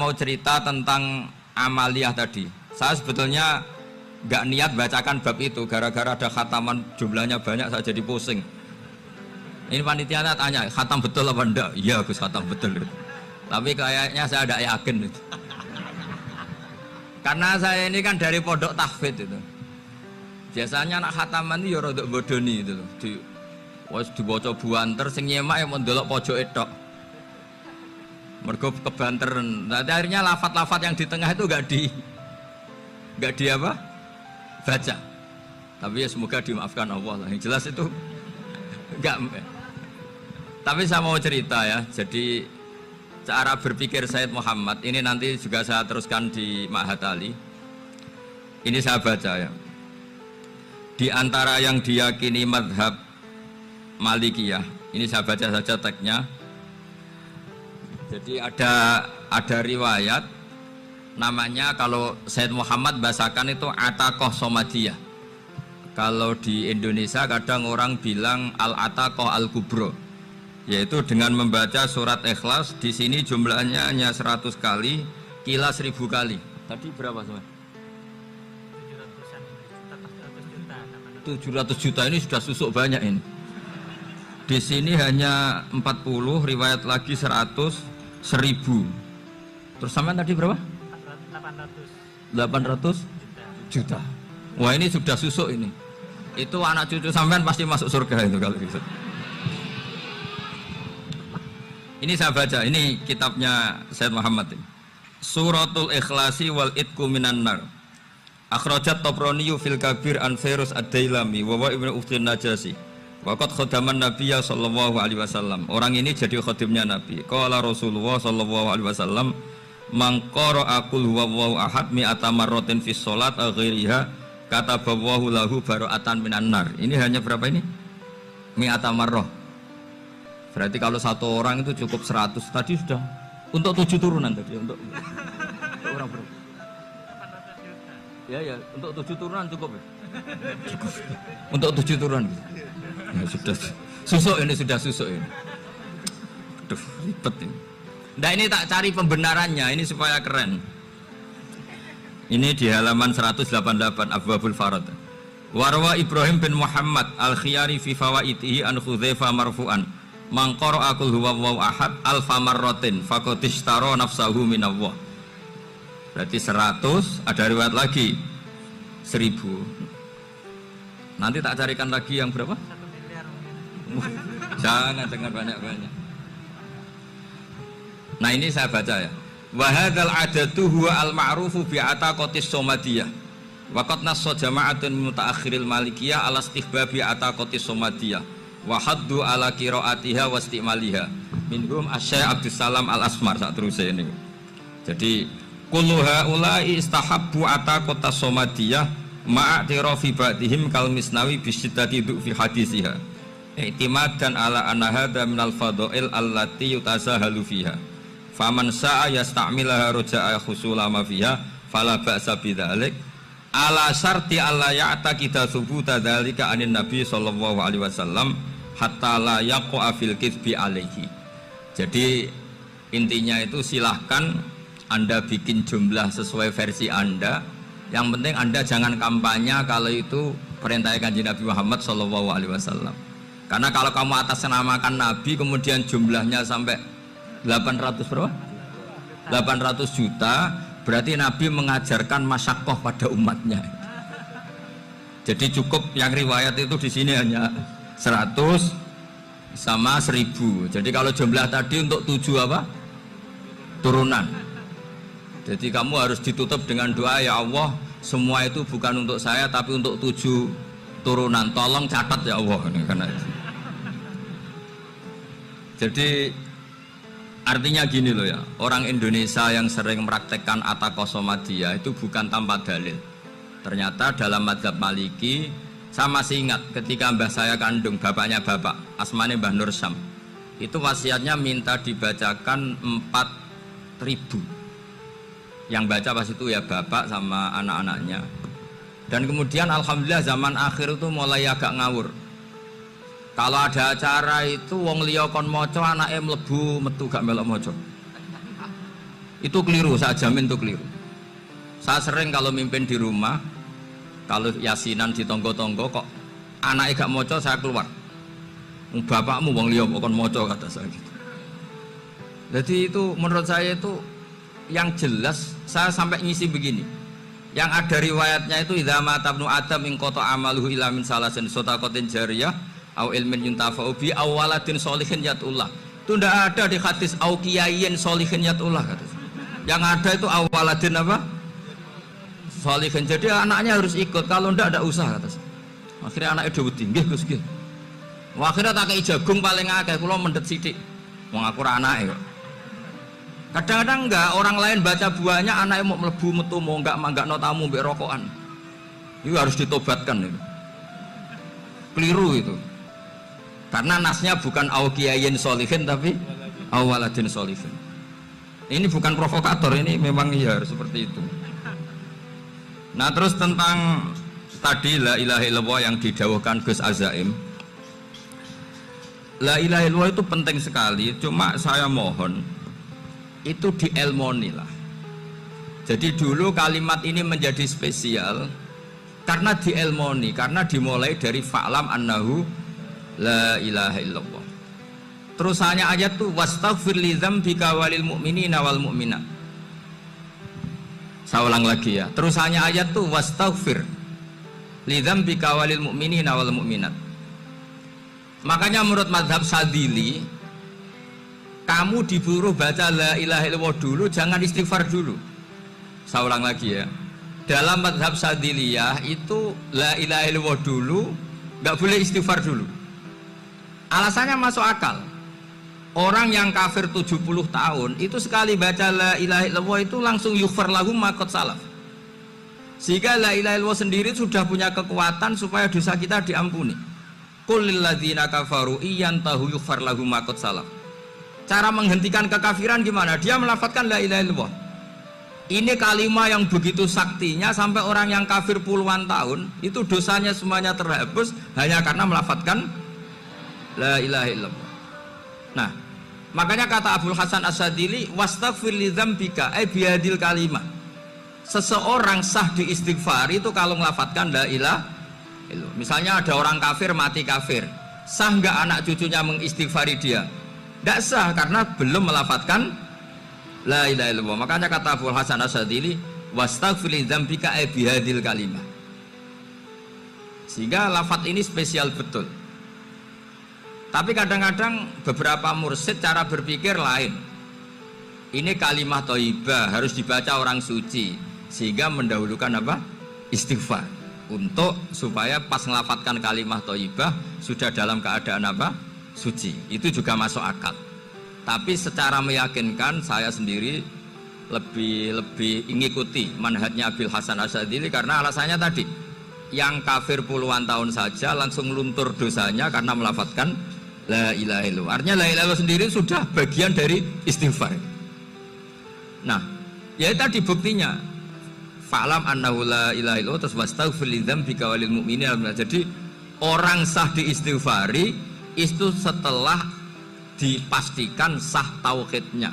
mau cerita tentang amaliyah tadi. Saya sebetulnya nggak niat bacakan bab itu, gara-gara ada khataman jumlahnya banyak saya jadi pusing. Ini panitianya tanya, khatam betul apa enggak? Iya Gus, khatam betul. Tapi kayaknya saya tidak yakin itu. Karena saya ini kan dari pondok tahfidz itu. Biasanya anak khataman itu ya rodok bodoni itu loh. Dibaca buanter sing nyemak ya mendelok pojok tok. Mergo kebanteren. Nah, akhirnya lafat-lafat yang di tengah itu enggak di apa? Baca. Tapi ya semoga dimaafkan Allah lah. Yang jelas itu enggak. Tapi saya mau cerita ya. Jadi cara berpikir Sayyid Muhammad ini nanti juga saya teruskan di Ma'had Ali. Ini saya baca ya. Di antara yang diyakini madhab Malikiyah, ini saya baca saja teksnya. Jadi ada riwayat namanya, kalau Sayyid Muhammad bahasakan itu ataqoh somadiyah. Kalau di Indonesia kadang orang bilang al-ataqoh al-kubro, yaitu dengan membaca surat Ikhlas. Di sini jumlahnya hanya 100 kali, kila 1000 kali. Tadi berapa semua? 700 juta ini sudah susuk banyak ini. Di sini hanya 40, riwayat lagi 100, 1000. Terus sampai tadi berapa? 800 juta. Wah ini sudah susuk ini. Itu anak cucu sampean pasti masuk surga itu kalau gitu. Ini saya baca, ini kitabnya Sayyid Muhammad ini. Suratul Ikhlasi wal Itqu minan nar. Akhrajat Tabraniyu fil Kabir an Fairuz ad-Dailami wa Ibnu Uftin Najasi. Waqad khadaman Nabiyya sallallahu alaihi wasallam. Orang ini jadi khadimnya Nabi. Qala Rasulullah sallallahu alaihi wasallam, "Man qara'a qul huwallahu ahad mi'ata marratin fis shalat ghairiha kataballahu lahu bara'atan minan nar." Ini hanya berapa ini? Mi'ata marrah. Berarti kalau satu orang itu cukup 100. Tadi sudah untuk 7 turunan tadi untuk orang berapa? Ya, untuk 7 turunan cukup ya? Cukup. Untuk 7 turunan. Ya, sudah susuk ini, sudah susuk ini. Aduh, ribet ini. Nah ini tak cari pembenarannya, ini supaya keren. Ini di halaman 188 Abwabul Farad. Warwa Ibrahim bin Muhammad al-Khiyari fi fawaitihi an Khudzaifah marfu'an. Man qara'a qul huwallahu ahad alfa marratin faqad ishtara nafsahu minallah. Berarti 100, ada riwayat lagi 1000. Nanti tak carikan lagi yang berapa? 1 miliar. Jangan banyak-banyak. Nah ini saya baca ya. Wa hadzal adatu huwa al-ma'rufu bi ataqatis somadiyah. Wa qad nassa jama'atun mutaakhiril malikiyah ala istihbabi ataqatis somadiyah. Wa haddu ala qiraatiha wa istimaliha. Minhum Asy-Syaikh Abdus Salam Al-Asmar sak teruse ini. Jadi kullu haula'i istahabbu ataqatas somadiyah ma'atirafi ba'dihim kal misnawi bisiddati fi hadisiha. I'timadan ala anna hadza minal fadha'il allati yutasahalu fiha. Faman sa'a yasta'milaha roja'a khusula ma fiha fala ba'sa bidzalik ala syarti alla ya'taqida thubuta dzalika anin nabi sallallahu alaihi wasallam hatta la yaqa'a fil kitsbi alaihi. Jadi intinya itu silahkan Anda bikin jumlah sesuai versi Anda. Yang penting Anda jangan kampanye kalau itu perintah Kanjeng Nabi Muhammad sallallahu alaihi wasallam. Karena kalau kamu atasnamakan Nabi kemudian jumlahnya sampai 800 berapa? 800 juta, berarti Nabi mengajarkan masyaqqah pada umatnya. Jadi cukup yang riwayat itu di sini hanya 100 sama 1000. Jadi kalau jumlah tadi untuk 7 apa? Turunan. Jadi kamu harus ditutup dengan doa, ya Allah, semua itu bukan untuk saya tapi untuk 7 turunan. Tolong catat ya Allah. Karena jadi artinya gini loh ya, orang Indonesia yang sering mempraktekkan ataqoh somadiyah itu bukan tanpa dalil. Ternyata dalam madzhab Maliki, saya masih ingat ketika mbah saya kandung, bapaknya bapak, asmane Mbah Nur Syam, itu wasiatnya minta dibacakan 4000. Yang baca pas itu ya bapak sama anak-anaknya. Dan kemudian alhamdulillah zaman akhir itu mulai agak ngawur. Kalau ada acara itu wong liya kon maca anake mlebu metu gak melok maca. Itu keliru, saya jamin itu keliru. Saya sering kalau mimpin di rumah, kalau yasinan di tonggo-tonggo kok anaknya gak moco, saya keluar. Bapakmu wong liya kon moco, kata saya gitu. Jadi itu menurut saya itu yang jelas. Saya sampai ngisi begini. Yang ada riwayatnya itu idza mata ibnu adam in qata amaluhu illa min salasin shadaqatin jariyah au ilmin yuntafa'u bi aw waladin sholihin yatullah. Itu tidak ada di hadis au kiyayin sholihin yatullah, kata. Yang ada itu awaladin apa? Sholihin. Jadi anaknya harus ikut, kalau ndak ada usah, kata. Akhirnya anaknya dhewe nggih Gus nggih. Akhirnya tak kei jagung paling akeh, kula mendet sithik. Wong aku ora anake kok. Kadang-kadang enggak, orang lain baca buahnya anaknya mau mlebu metu mau enggak no tamu mbek rokokan. Itu harus ditobatkan itu. Keliru itu. Karena nasnya bukan au kiyayin sholihin tapi au waladin sholihin. Ini bukan provokator, ini memang ya seperti itu. Nah terus tentang tadi la ilaha illallah yang didawuhkan Gus Azaim, la ilaha illallah itu penting sekali. Cuma saya mohon itu dielmoni lah. Jadi dulu kalimat ini menjadi spesial karena dielmoni, karena dimulai dari fa'lam annahu la ilaha illallah. Terusannya ayat tuh wastaghfir li dzambika walil mu'minina wal mu'minat. Saya ulang lagi ya. Terusannya ayat tuh wastaghfir li dzambika walil mu'minina wal mu'minat. Makanya menurut mazhab Sadili, kamu disuruh baca la ilaha illallah dulu, jangan istighfar dulu. Saya ulang lagi ya. Dalam mazhab Sadiliyah itu la ilaha illallah dulu, nggak boleh istighfar dulu. Alasannya masuk akal. Orang yang kafir 70 tahun itu sekali baca la ilaha illallah itu langsung yughfar lahum ma qad salaf. Sehingga la ilaha illallah sendiri sudah punya kekuatan supaya dosa kita diampuni. Qul lil ladzina kafaru iyantahu yughfar lahum ma qad salaf. Cara menghentikan kekafiran gimana? Dia melafadzkan la ilaha illallah. Ini kalimat yang begitu saktinya sampai orang yang kafir puluhan tahun itu dosanya semuanya terhapus hanya karena melafadzkan la ilaha illallah. Nah, makanya kata Abdul Hasan As-Sadili wastaghfir li dzambika ay bihadil kalimah. Seseorang sah diistighfar itu kalau melafadzkan la ilaha illallah. Misalnya ada orang kafir mati kafir, sah nggak anak cucunya mengistighfari dia? Tidak sah karena belum melafadzkan la ilaha illallah. Makanya kata Abdul Hasan As-Sadili wastaghfir li dzambika ay bihadil kalimah. Sehingga lafadz ini spesial betul. Tapi kadang-kadang beberapa mursyid cara berpikir lain. Ini kalimat thayyibah harus dibaca orang suci, sehingga mendahulukan apa? Istighfar. Untuk supaya pas ngelafatkan kalimat thayyibah sudah dalam keadaan apa? Suci. Itu juga masuk akal. Tapi secara meyakinkan saya sendiri lebih mengikuti manhajnya Abil Hasan As-Sadili karena alasannya tadi. Yang kafir puluhan tahun saja langsung luntur dosanya karena melafatkan la ilaha illallah. Artinya la ilaha illallah sendiri sudah bagian dari istighfar. Nah, ya tadi buktinya. Fa'lam annahu la ilaha illallah terus wastaghfir li dzambika walil mu'minina. Jadi orang sah diistighfari itu setelah dipastikan sah tauhidnya.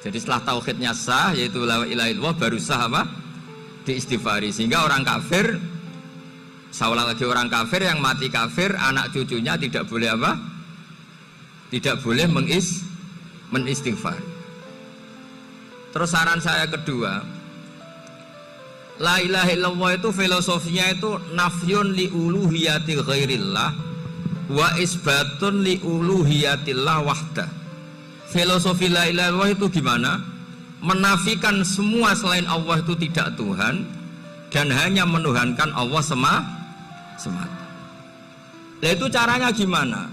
Jadi setelah tauhidnya sah yaitu la ilaha illallah baru sah apa? Diistighfari. Sehingga orang kafir, saya ulang lagi, orang kafir yang mati kafir anak cucunya tidak boleh apa? Tidak boleh menistighfar. Terus saran saya kedua, la ilaha illallah itu filosofinya itu nafyun li uluhiyati ghairillah wa isbatun li uluhiyatillah wahdah. Filosofi la ilaha illallah itu gimana? Menafikan semua selain Allah itu tidak Tuhan dan hanya menuhankan Allah semata. Nah itu caranya gimana?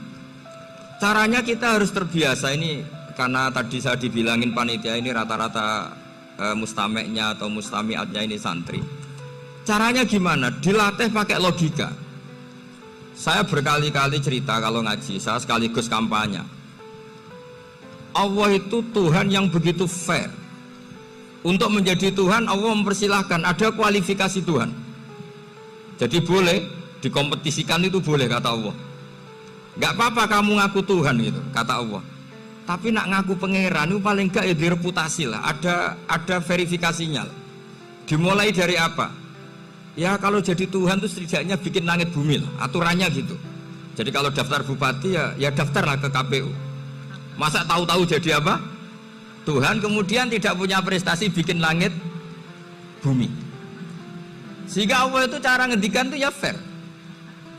Caranya kita harus terbiasa ini karena tadi saya dibilangin panitia ini rata-rata mustameknya atau mustamiatnya ini santri. Caranya gimana? Dilatih pakai logika. Saya berkali-kali cerita kalau ngaji, saya sekaligus kampanye. Allah itu Tuhan yang begitu fair. Untuk menjadi Tuhan Allah mempersilahkan, ada kualifikasi Tuhan. Jadi boleh dikompetisikan itu boleh kata Allah. Gak apa-apa kamu ngaku Tuhan gitu kata Allah. Tapi nak ngaku pangeran itu paling gak ya direputasi lah, ada verifikasinya. Dimulai dari apa? Ya kalau jadi Tuhan itu setidaknya bikin langit bumi lah, aturannya gitu. Jadi kalau daftar bupati ya daftarlah ke KPU. Masa tahu-tahu jadi apa? Tuhan kemudian tidak punya prestasi bikin langit bumi. Sehingga Allah itu cara ngendikan itu ya fair.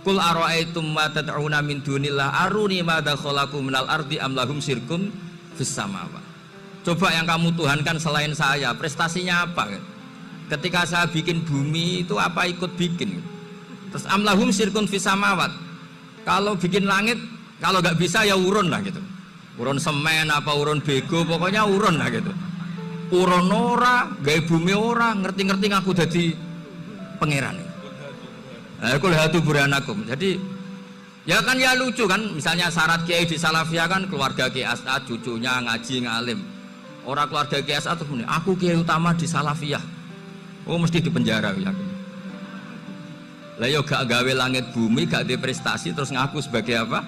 Qul ara'aitum ma tad'una min dunillah aruni madza khalaqu minal ardi am lahum syirkun fis samawati. Coba yang kamu tuhankan selain saya, prestasinya apa? Ketika saya bikin bumi itu apa ikut bikin? Terus am lahum syirkun fis samawati. Kalau bikin langit, kalau nggak bisa ya urun lah gitu. Urun semen apa urun bego, pokoknya urun lah gitu. Urun ora, gawe bumi ora, ngerti-ngerti ngaku dadi pangeran. Kul hatu burhanakum. Jadi ya kan ya lucu kan, misalnya syarat kiai di Salafiyah kan keluarga Kiai As'ad, cucunya ngaji ngalim. Orang keluarga Kiai As'ad tuh aku kiai utama di Salafiyah. Oh mesti di penjara ya. Lah yo gak gawe langit bumi, gak ada prestasi terus ngaku sebagai apa?